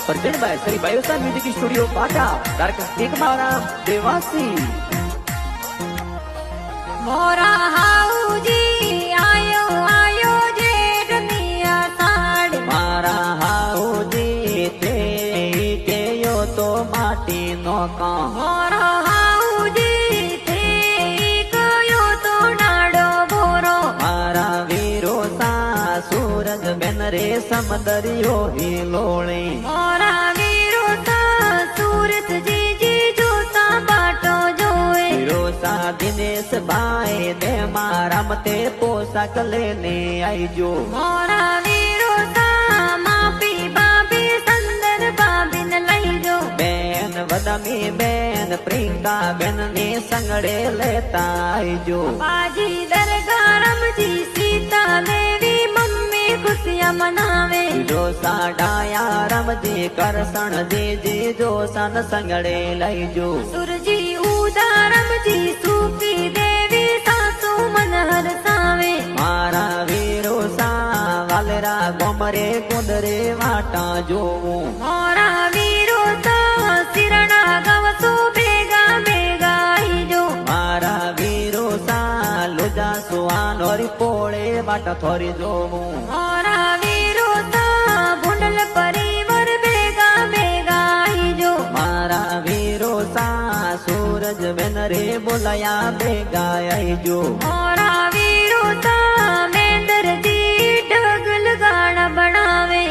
presented by Sri Biosan Music Studio Pata, Darkest Tikmara Devasi. मोरा housie आयो आयो जेठ मिया साड़ मारा हाऊजी ते केयो तो माटी नो का मोरा हाऊजी थे कयो तो नाडो बोरो मारा वीरो सा सूरज बेन रे समदरियो ही लोळे मोरा वीरो सा सूरत जी जी जोता बाटो जोए वीरो सा दिनेश भाई दे मारा मते पोशाक लेने आई जो मोरा वीरो सा मापी बाबी संदर बाबिन लई जो बेन वदमी बेन प्रियंका बेन ने संगड़े लेता आई जो बाजी दरगाह रमजी सीता देवी मम्मी खुशियां मनावे जो साडाया रमजी करसण जी जी जो सन संगड़े लई जो सुरजी उदा रमजी सूफी देवी सासू मन हरसावे मारा वीरो सा वालरा गोमरे कुंदरे वाटा जोऊं मोरा वीरो सा सिरणा गवसो बेगा बेगा ही जो मारा वीरो सा लोजा सुहान और पोळे वाटा थोरी जोऊं मोरा वीरो सा भुंडल परिवर बेगा बेगा ही जो मारा वीरो सा सूरज बेन रे बोलया बेगा आई जो मोरा वीरो सा मेंदर जी ढगल गाना बनावे